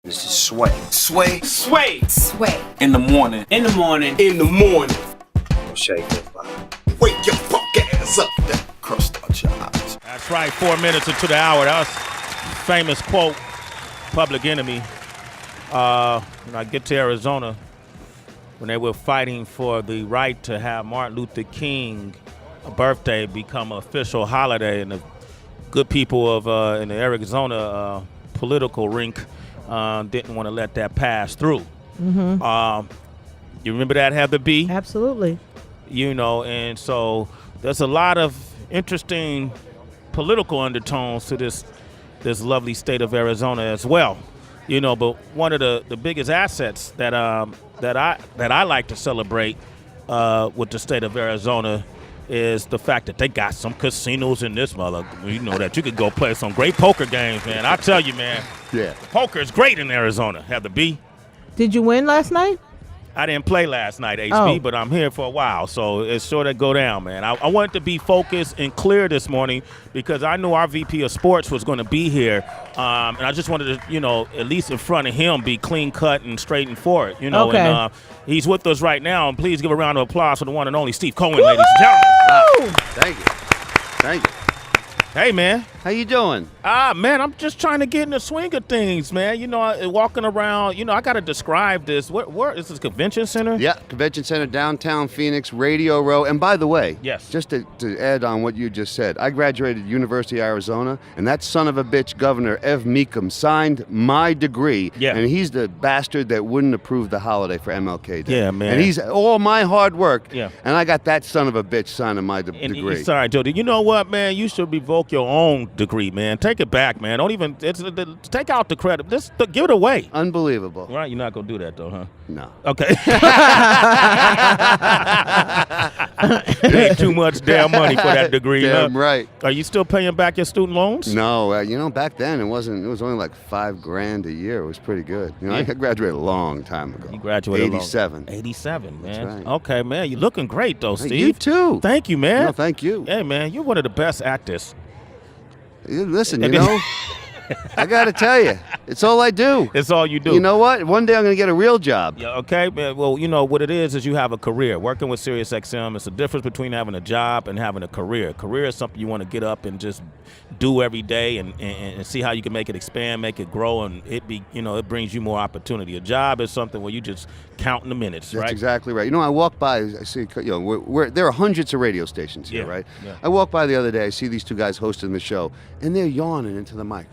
This is Sway. Sway. Sway. Sway. In the morning. In the morning. In the morning. Don't shake that body. Wake your fuck ass up. That crust out your eyes. That's right. 4 minutes into the hour. That was famous quote, Public Enemy. When I get to Arizona, when they were fighting for the right to have Martin Luther King birthday become an official holiday, and the good people of in the Arizona political rink didn't want to let that pass through. Mm-hmm. You remember that, Heather B? Absolutely. You know, and so there's a lot of interesting political undertones to this lovely state of Arizona as well. You know, but one of the biggest assets that I like to celebrate with the state of Arizona is the fact that they got some casinos in this mother. You know, that you could go play some great poker games, man. I tell you, man. Yeah. Poker is great in Arizona. Heather B. Did you win last night? I didn't play last night, HB, but I'm here for a while, so it's sure to go down, man. I wanted to be focused and clear this morning because I knew our VP of Sports was going to be here, and I just wanted to, you know, at least in front of him, be clean cut and straight and forward, you know. Okay. And he's with us right now, and please give a round of applause for the one and only Steve Cohen, ladies and gentlemen. Wow. Thank you. Thank you. Hey, man. How you doing? Man, I'm just trying to get in the swing of things, man. You know, walking around, you know, I got to describe this. Where is this, convention center? Yeah, convention center, downtown Phoenix, Radio Row. And by the way, yes, just to add on what you just said, I graduated University of Arizona, and that son of a bitch governor, Ev Meekum, signed my degree. Yeah. And he's the bastard that wouldn't approve the holiday for MLK Day. Yeah, man. And he's all my hard work. Yeah. And I got that son of a bitch signing my degree. Sorry, Jody. You know what, man? You should revoke your own degree, man. Take it back, man. Don't even take out the credit. Just give it away. Unbelievable. Right? You're not gonna do that, though, huh? No. Okay. It ain't too much damn money for that degree. Damn right. Are you still paying back your student loans? No, you know, back then it was only like $5,000 a year. It was pretty good. You know, Yeah. I graduated a long time ago. You graduated 87. 87, man. That's right. Okay, man. You're looking great, though, Hey, Steve. you too. Thank you, man. No, thank you. Hey, man, you're one of the best actors. Listen, you know, I got to tell you, it's all I do. It's all you do. You know what? One day I'm going to get a real job. Yeah, okay, man. Well, you know, what it is you have a career. Working with SiriusXM, it's the difference between having a job and having a career. Career is something you want to get up and just do every day and see how you can make it expand, make it grow, and it brings you more opportunity. A job is something where you just counting the minutes, right? That's exactly right. You know, I walk by, I see, you know, there are hundreds of radio stations here, Yeah, right? yeah. I walk by the other day, I see these two guys hosting the show, and they're yawning into the mic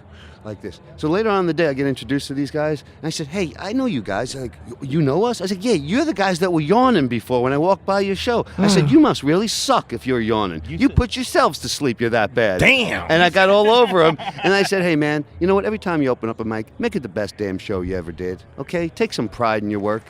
like this. So later on in the day, I get introduced to these guys, and I said, hey, I know you guys. They're like, you know us? I said, yeah, you're the guys that were yawning before when I walked by your show. I said, you must really suck if you're yawning. You put yourselves to sleep, you're that bad. Damn. And I got all over them, and I said, hey, man, you know what? Every time you open up a mic, make it the best damn show you ever did, okay? Take some pride in your work.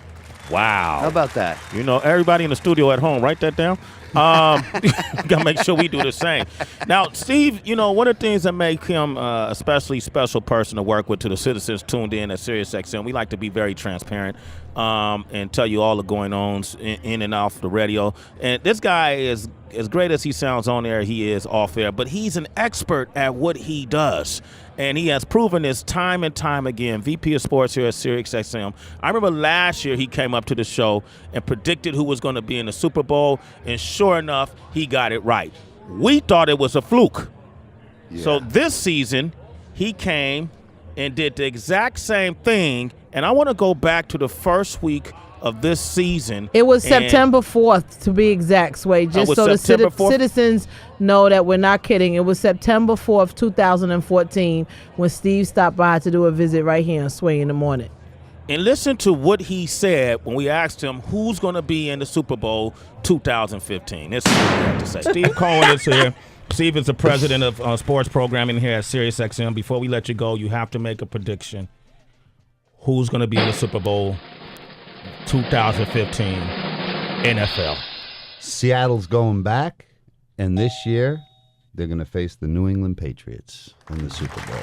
Wow. How about that? You know, everybody in the studio at home, write that down. Gotta make sure we do the same. Now, Steve, you know, one of the things that make him a especially special person to work with, to the citizens tuned in at SiriusXM, we like to be very transparent and tell you all the going-ons in and off the radio. And this guy is, as great as he sounds on air, he is off air, but he's an expert at what he does. And he has proven this time and time again. VP of Sports here at SiriusXM. I remember last year he came up to the show and predicted who was going to be in the Super Bowl, and sure enough, he got it right. We thought it was a fluke. Yeah. So this season, he came and did the exact same thing, and I want to go back to the first week of this season. It was September 4th, to be exact, Sway. Just so the citizens know that we're not kidding. It was September 4th, 2014, when Steve stopped by to do a visit right here on Sway in the Morning. And listen to what he said when we asked him who's going to be in the Super Bowl 2015. This is what he had to say. Steve Cohen is here. Steve is the president of sports programming here at SiriusXM. Before we let you go, you have to make a prediction. Who's going to be in the Super Bowl 2015 NFL? Seattle's going back, and this year they're going to face the New England Patriots in the Super Bowl.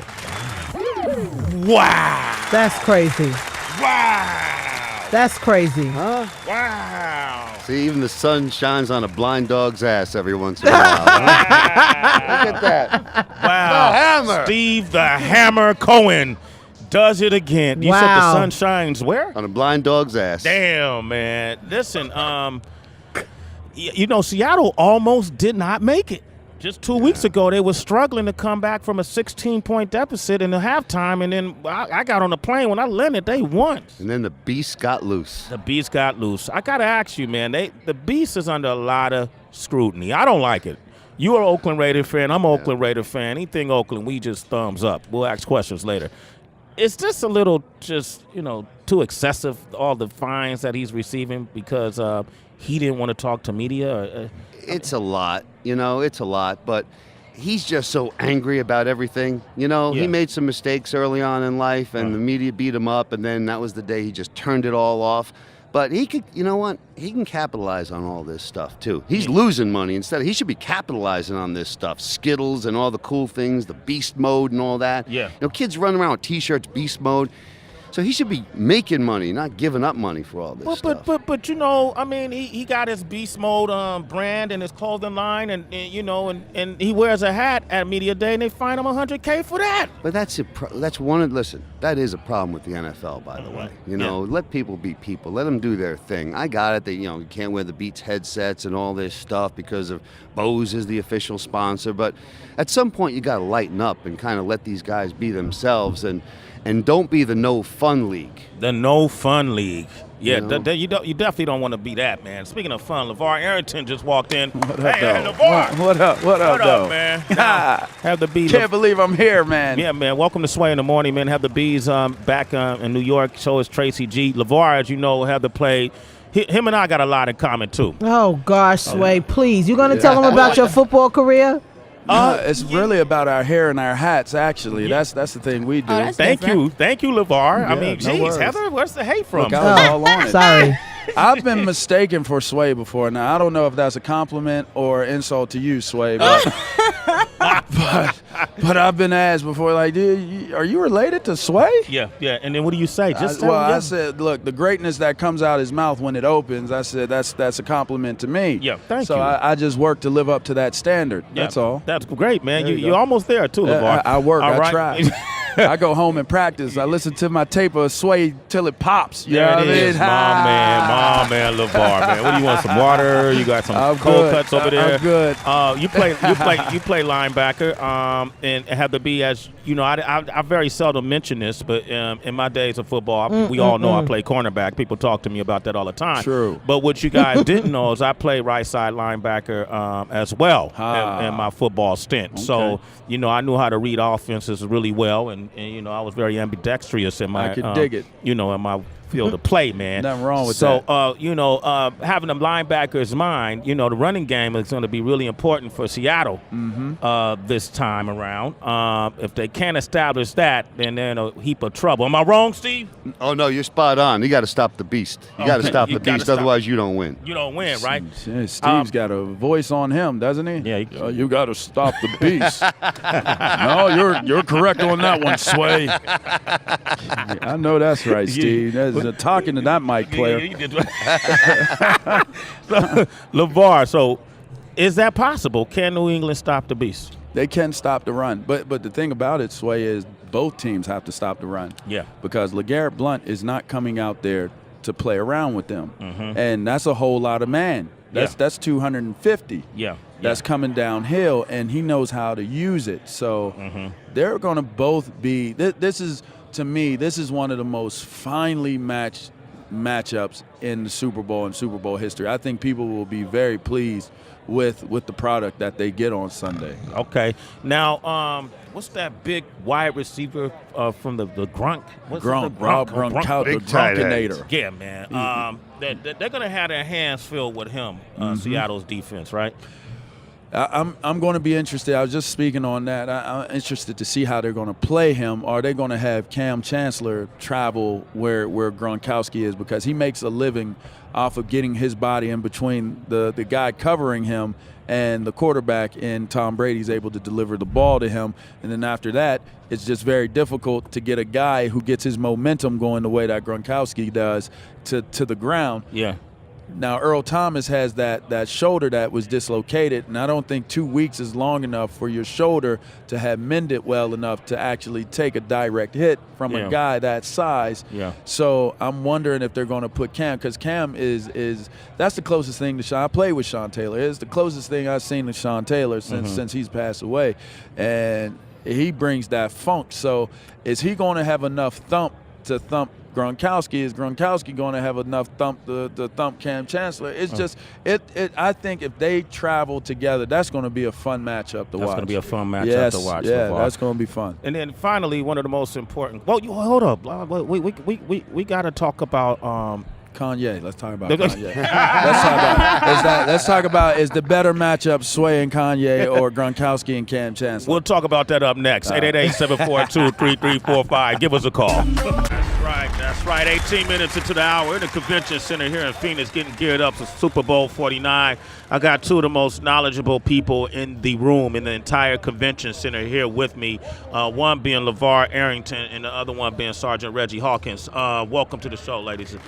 Wow. That's crazy. Wow. That's crazy. Huh? Wow. See, even the sun shines on a blind dog's ass every once in a while. Huh? Look at that. Wow. The Hammer. Steve the Hammer Cohen Does it again. You said the sun shines where? On a blind dog's ass. Damn, man. Listen, Seattle almost did not make it. Just 2 weeks ago, they were struggling to come back from a 16-point deficit in the halftime, and then I got on the plane. When I landed, they won. And then the beast got loose. The beast got loose. I got to ask you, man, the beast is under a lot of scrutiny. I don't like it. You are an Oakland Raider fan. I'm an Oakland Raider fan. Anything Oakland, we just thumbs up. We'll ask questions later. Is this a little too excessive, all the fines that he's receiving because he didn't want to talk to media? It's a lot, it's a lot, but he's just so angry about everything. He made some mistakes early on in life, and the media beat him up, and then that was the day he just turned it all off. But he could, he can capitalize on all this stuff, too. He's losing money instead. He should be capitalizing on this stuff. Skittles and all the cool things, the beast mode and all that. Yeah. Kids run around with T-shirts, beast mode. So he should be making money, not giving up money for all this stuff. But he got his beast mode brand and his clothing line, and he wears a hat at media day, and they fine him $100K for that. But that is a problem with the NFL, by the way. Let people be people. Let them do their thing. I got it that you can't wear the Beats headsets and all this stuff because of Bose is the official sponsor. But at some point, you got to lighten up and kind of let these guys be themselves and don't be the no fun league. The no fun league. Yeah, you definitely don't want to be that, man. Speaking of fun, Lavar Arrington just walked in. What up, hey, Lavar. What up, man? Have the bees. Can't believe I'm here, man. Yeah, man. Welcome to Sway in the Morning, man. Have the bees back in New York. So is Tracy G. Lavar, as you know, have the play. Him and I got a lot in common, too. Oh, gosh, Sway, please. You going to tell him about your football career? It's really about our hair and our hats, actually. Yeah. That's the thing we do. Thank you, Lavar. Yeah, I mean, geez, Heather, where's the hate from? Look, I was all on it. Sorry. I've been mistaken for Sway before. Now, I don't know if that's a compliment or insult to you, Sway, but I've been asked before, like, are you related to Sway? Yeah. And then what do you say? I said, look, the greatness that comes out his mouth when it opens, I said that's a compliment to me. Yeah, thank you. So I just work to live up to that standard. Yeah, that's all. That's great, man. You're almost there, too, Lavar. I work. I try. I go home and practice. I listen to my tape of Sway till it pops. You know what I mean? My man, Lavar, man. What do you want? Some water? You got some cold cuts over there? I'm good. You play linebacker, and have to be as I very seldom mention this, but in my days of football, we all know I play cornerback. People talk to me about that all the time. True. But what you guys didn't know is I play right side linebacker as well in my football stint. Okay. So I knew how to read offenses really well, and I was very ambidextrous in my I could dig it. in my field of play, man. Nothing wrong with that. So, having a linebacker's mind, the running game is going to be really important for Seattle this time around. If they can't establish that, then they're in a heap of trouble. Am I wrong, Steve? Oh, no, you're spot on. You got to stop the beast. You got to stop the beast, otherwise you don't win. You don't win, right? Steve's got a voice on him, doesn't he? Yeah. You got to stop the beast. No, you're correct on that one, Sway. I know that's right, Steve. That's talking to that mic player. Lavar, so is that possible? Can New England stop the beast? They can stop the run. But the thing about it, Sway, is both teams have to stop the run. Yeah. Because LeGarrette Blount is not coming out there to play around with them. And that's a whole lot of man. That's 250. Yeah. That's coming downhill, and he knows how to use it. So they're going to both be to me, this is one of the most finely matched matchups in the Super Bowl and Super Bowl history. I think people will be very pleased with the product that they get on Sunday. Okay. Now, what's that big wide receiver from the Gronk? Gronk, the Gronkinator. Yeah, man. They're going to have their hands filled with him, Seattle's defense, right? I'm going to be interested. I was just speaking on that. I'm interested to see how they're going to play him. Are they going to have Cam Chancellor travel where Gronkowski is? Because he makes a living off of getting his body in between the guy covering him and the quarterback, and Tom Brady's able to deliver the ball to him. And then after that, it's just very difficult to get a guy who gets his momentum going the way that Gronkowski does to the ground. Yeah. Now, Earl Thomas has that shoulder that was dislocated, and I don't think 2 weeks is long enough for your shoulder to have mended well enough to actually take a direct hit from a guy that size. Yeah. So I'm wondering if they're going to put Cam, because Cam is that's the closest thing to Sean. I played with Sean Taylor. It's the closest thing I've seen to Sean Taylor since he's passed away, and he brings that funk. So is he going to have enough thump to thump Gronkowski? Is Gronkowski going to have enough thump to thump Cam Chancellor? It's just I think if they travel together, that's going to be a fun matchup to watch. That's going to be a fun matchup to watch. Yeah, that's going to be fun. And then finally, one of the most important. Well, hold up. We got to talk about Kanye. Let's talk about Kanye. Let's talk about is the better matchup Sway and Kanye or Gronkowski and Cam Chancellor? We'll talk about that up next. 888-742-3345. Give us a call. That's right. 18 minutes into the hour in the convention center here in Phoenix, getting geared up for Super Bowl 49. I got two of the most knowledgeable people in the room in the entire convention center here with me. One being Lavar Arrington and the other one being Sergeant Reggie Hawkins. Welcome to the show, ladies. And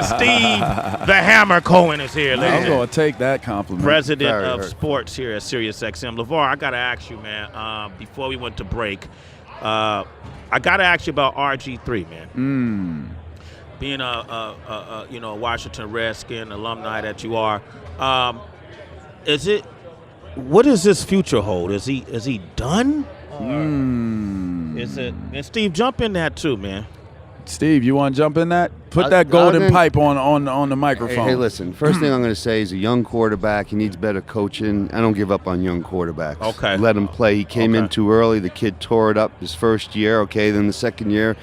Steve the Hammer Cohen is here. I'm going to take that compliment. President of sports here at SiriusXM. Lavar, I got to ask you, man, before we went to break, I got to ask you about RG3, man. Being a Washington Redskin alumni that you are, what does this future hold? Is he done? Is it? And Steve, jump in that too, man. Steve, you want to jump in that? Put that golden pipe on the microphone. Hey, listen. First thing I'm going to say is a young quarterback. He needs better coaching. I don't give up on young quarterbacks. Okay. Let him play. He came in too early. The kid tore it up his first year. Okay, then the second year,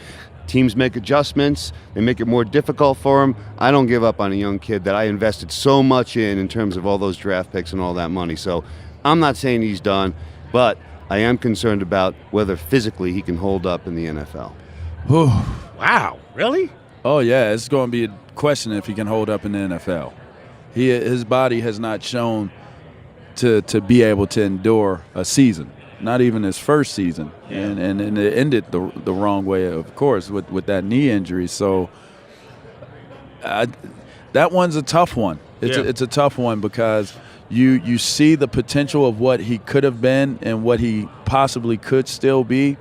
teams make adjustments. They make it more difficult for him. I don't give up on a young kid that I invested so much in terms of all those draft picks and all that money. So I'm not saying he's done, but I am concerned about whether physically he can hold up in the NFL. Wow, really? Oh, yeah, it's going to be a question if he can hold up in the NFL. His body has not shown to be able to endure a season, not even his first season. Yeah. And it ended the wrong way, of course, with that knee injury. So that one's a tough one. It's a tough one because you see the potential of what he could have been and what he possibly could still be.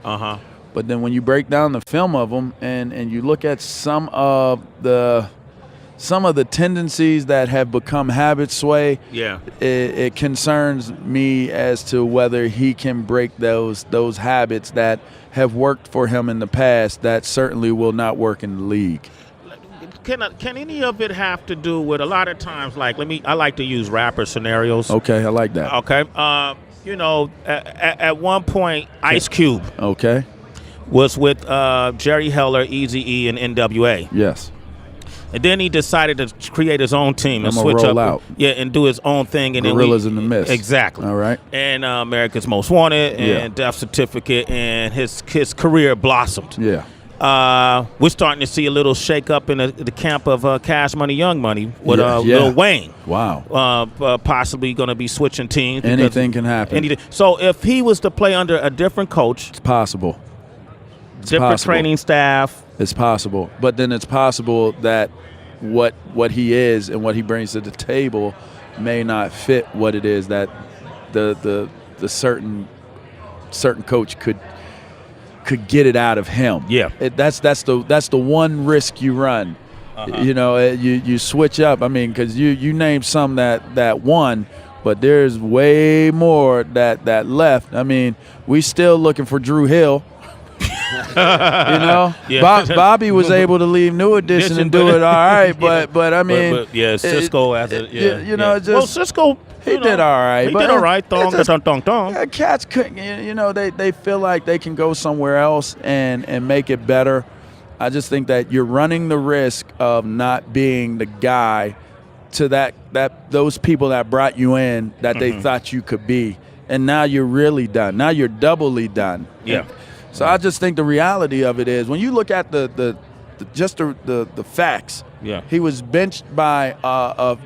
But then when you break down the film of him and you look at some of the tendencies that have become habits, Sway, it concerns me as to whether he can break those habits that have worked for him in the past that certainly will not work in the league. Can any of it have to do with a lot of times, like, I like to use rapper scenarios. Okay, I like that. Okay. At one point, Ice Cube. Okay. Was with Jerry Heller, Eazy-E, and NWA. Yes. And then he decided to create his own team and switch up, out. And do his own thing. And Gorillas in the Mist. Exactly. All right. And America's Most Wanted and Death Certificate, and his career blossomed. Yeah. We're starting to see a little shake up in the camp of Cash Money, Young Money with Lil Wayne. Wow. Possibly going to be switching teams. Anything can happen. So if he was to play under a different coach, it's possible. Different training staff. It's possible. But then it's possible that what he is and what he brings to the table may not fit what it is that the certain coach could get it out of him. Yeah. That's the one risk you run. You switch up. I mean, because you name some that won, but there's way more that left. I mean, we still looking for Drew Hill. Bobby was able to leave New Edition and do it all right, but I mean, Cisco Cisco, he did all right. He did all right. Cats couldn't, they feel like they can go somewhere else and make it better. I just think that you're running the risk of not being the guy to that those people that brought you in that they thought you could be, and now you're really done. Now you're doubly done. Yeah. So I just think the reality of it is when you look at the facts. Yeah. He was benched by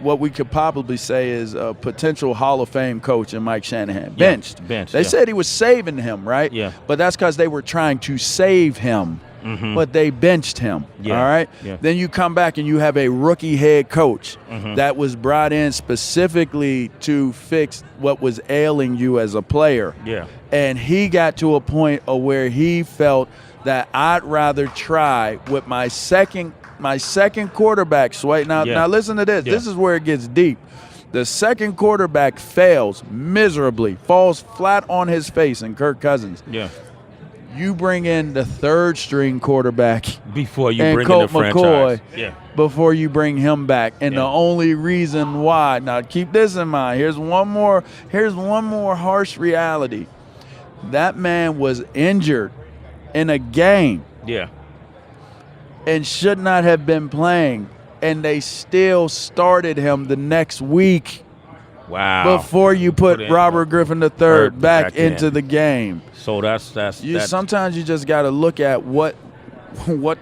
what we could probably say is a potential Hall of Fame coach in Mike Shanahan. Benched. Benched. They said he was saving him, right? Yeah. But that's because they were trying to save him. but they benched him. All right? Yeah. Then you come back and you have a rookie head coach that was brought in specifically to fix what was ailing you as a player. Yeah. And he got to a point of where he felt that I'd rather try with my second quarterback, Sway. Now listen to this. Yeah. This is where it gets deep. The second quarterback fails miserably, falls flat on his face in Kirk Cousins. Yeah. You bring in the third string quarterback Before you and bring Colt in the franchise. McCoy Yeah. before you bring him back. And the only reason why, now keep this in mind, here's one more harsh reality. That man was injured in a game Yeah. and should not have been playing, and they still started him the next week Wow. before you put in Robert Griffin III back into in. the game. So that's Sometimes you just got to look at what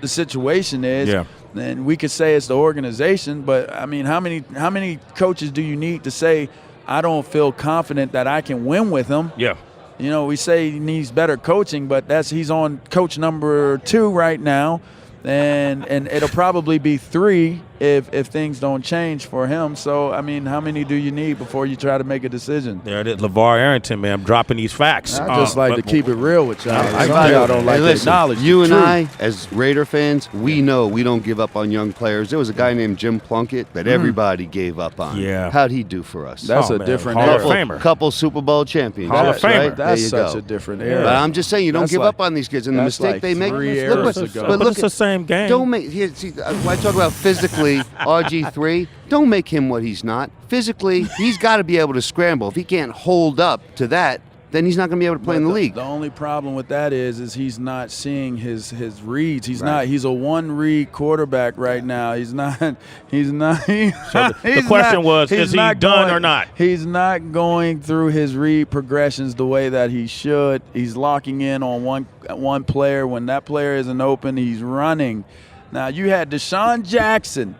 the situation is. Yeah. And we could say it's the organization, but I mean, how many coaches do you need to say I don't feel confident that I can win with him? Yeah. You know, we say he needs better coaching, but he's on coach number 2 right now, and it'll probably be 3 if things don't change for him. So, I mean, how many do you need before you try to make a decision? There it is, Lavar Arrington, man. I'm dropping these facts. I just like to keep it real with y'all. Some Hey, of y'all don't like to listen, acknowledge you the and truth. I, as Raider fans, we know we don't give up on young players. There was a guy named Jim Plunkett that everybody gave up on. Yeah. How'd he do for us? That's a man. different Hall era. of Famer. Couple Super Bowl champions. Hall of That's Famer. right? That's there you such go. a different era. But I'm just saying, you don't That's give like- up on these kids. And the that's mistake like they make. 3 Look, eras but ago. But look it's the same game. Don't make here. See, when I talk about physically, RG3. Don't make him what he's not. Physically, he's got to be able to scramble. If he can't hold up to that, then he's not going to be able to play in the league. The only problem with that is he's not seeing his reads. He's Right. not. He's a 1-read quarterback right now. He's not. He's not. So the question was, is he done or not? He's not going through his read progressions the way that he should. He's locking in on one player. When that player isn't open, he's running. Now, you had Deshaun Jackson.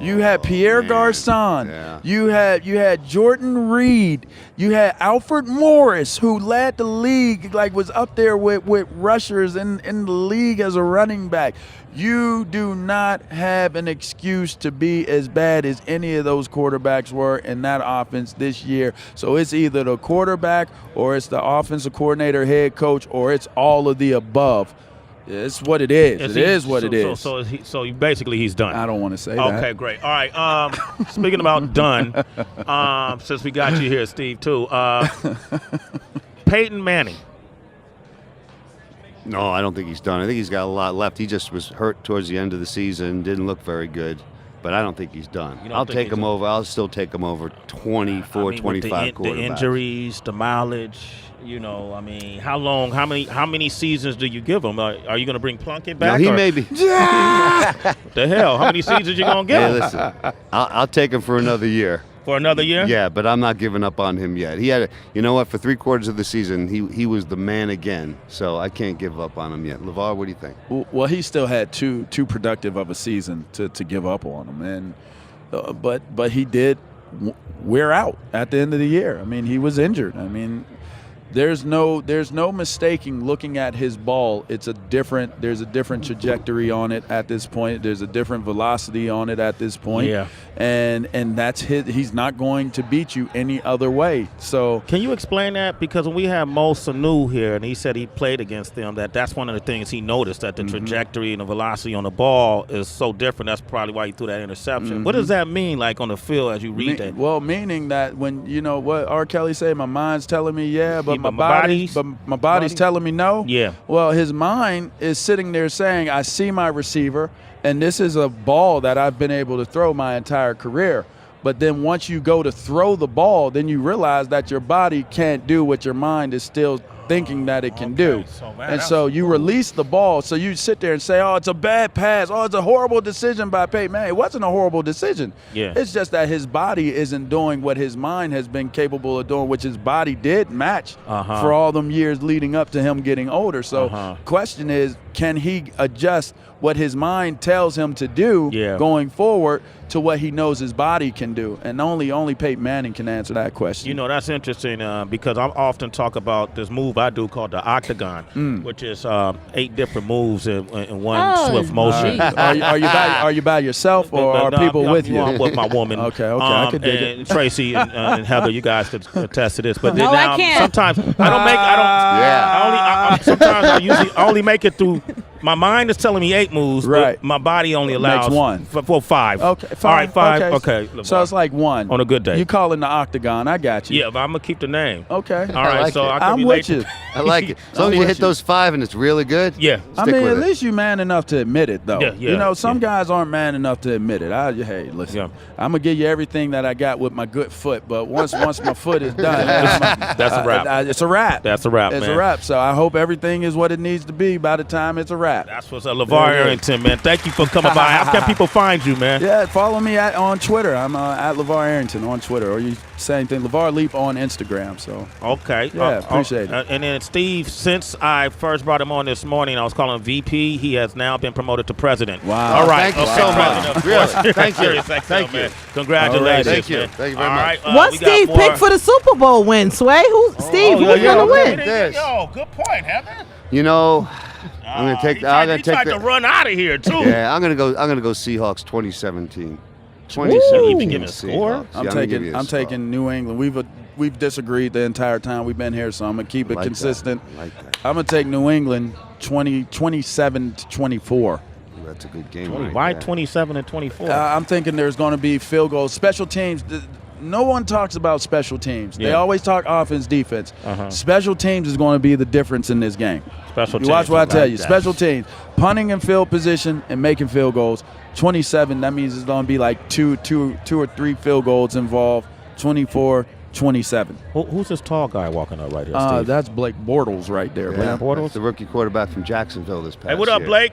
You had Pierre Garçon. Yeah. You had Jordan Reed. You had Alfred Morris, who led the league, like was up there with rushers in the league as a running back. You do not have an excuse to be as bad as any of those quarterbacks were in that offense this year. So it's either the quarterback or it's the offensive coordinator, head coach, or it's all of the above. It's what it is. It is what it is. So basically he's done. I don't want to say that. Okay, great. All right. Speaking about done, since we got you here, Steve, too. Peyton Manning. No, I don't think he's done. I think he's got a lot left. He just was hurt towards the end of the season, didn't look very good. But I don't think he's done. I'll take him over. I'll still take him over 24, 25 quarterbacks. The injuries, the mileage. You know, I mean, how many seasons do you give him? Are you going to bring Plunkett back? Now, he may be. What the hell? How many seasons you going to give Hey, him? listen, I'll take him for another year. For another year? Yeah, but I'm not giving up on him yet. He had, you know what? For 3/4 of the season, he was the man again. So I can't give up on him yet. LeVar, what do you think? Well, he still had too productive of a season to give up on him, and but he did wear out at the end of the year. I mean, he was injured. I mean, there's no mistaking looking at his ball. There's a different trajectory on it at this point. There's a different velocity on it at this point. Yeah. And that's he's not going to beat you any other way. So Can you explain that? Because when we had Mo Sanu here, and he said he played against them, that's one of the things he noticed, that the trajectory and the velocity on the ball is so different. That's probably why he threw that interception. What does that mean, like, on the field as you read that? Well, meaning that when, you know, what R. Kelly say, my mind's telling me yeah, but my body's telling me no. Yeah. Well, his mind is sitting there saying, I see my receiver, and this is a ball that I've been able to throw my entire career. But then once you go to throw the ball, then you realize that your body can't do what your mind is still thinking that it can do. So you release the ball. So you sit there and say, oh, it's a bad pass. Oh, it's a horrible decision by Peyton. Man, it wasn't a horrible decision. Yeah. It's just that his body isn't doing what his mind has been capable of doing, which his body did match for all them years leading up to him getting older. So question is, can he adjust what his mind tells him to do going forward to what he knows his body can do. And only Peyton Manning can answer that question. You know, that's interesting because I often talk about this move I do called the octagon, which is 8 different moves in one swift motion. Are you by yourself or are people with you? I'm with my woman. Okay, I can dig and it. Tracy and Heather, you guys could attest to this. But No, then now I can't. sometimes sometimes I only make it through. My mind is telling me 8 moves, Right. but my body only allows Makes 1. For 5. Okay, All right, 5. Okay. Okay. So it's like 1 on a good day. You call it the octagon. I got you. Yeah, but I'm gonna keep the name. Okay. All right. like So it. I could I'm be with late. you. I like it. As long as you hit those 5 and it's really good. Yeah. I stick mean, with at it. least you man enough to admit it, though. Yeah, You know, some yeah. guys aren't man enough to admit it. Hey, listen, Yeah. I'm gonna give you everything that I got with my good foot, but once my foot is done, That's a wrap. It's a wrap. That's a wrap, It's man. a wrap. So I hope everything is what it needs to be by the time it's a wrap. That's what's up, Lavar Arrington, man. Thank you for coming by. How can people find you, man? Yeah, follow me on Twitter. I'm at Lavar Arrington on Twitter, or you same thing, Lavar Leap on Instagram. So Okay. Yeah, appreciate it. And then Steve, since I first brought him on this morning, I was calling him VP. He has now been promoted to president. Wow. All right. Thank you so much. Really. Thank you. Thank you. you. Congratulations. Thank you. Man. Thank you very All much. right, What we got Steve more. picked for the Super Bowl win, Sway? Steve, who's gonna win? This. Yo, good point, Heather. You know, I'm gonna take. I'm gonna He take tried to run out of here too. Yeah, I'm gonna go Seahawks 2017. You even give a score? Seahawks. I'm taking New England. We've disagreed the entire time we've been here, so I'm gonna keep it Like consistent. that. Like that. I'm gonna take New England 27-24. That's a good game. Why there. 27 and 24? I'm thinking there's going to be field goals. Special teams. No one talks about special teams. They Yeah. always talk offense, defense. Special teams is going to be the difference in this game. Special You watch teams, what I I tell like you. that. Special teams, punting and field position and making field goals. 27. That means it's going to be like two or three field goals involved. 24-27. Who's this tall guy walking up right here, Steve? That's Blake Bortles right there, Yeah, man. Bortles? the rookie quarterback from Jacksonville this past Hey, what up, year. Blake?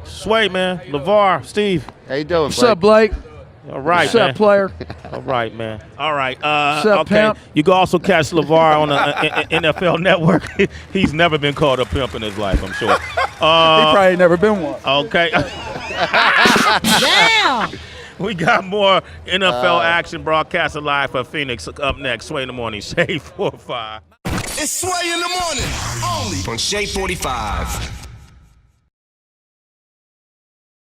Sway, man. Lavar, Steve. How you doing, What's up, Blake? All right, What's man. up, player? All right, man. All right. What's up, okay. pimp? You can also catch Lavar on the NFL Network. He's never been called a pimp in his life, I'm sure. He probably ain't never been one. Okay. Damn. We got more NFL action broadcasted live for Phoenix up next. Sway in the morning, Shade 4-5. It's Sway in the morning, only on Shade 45.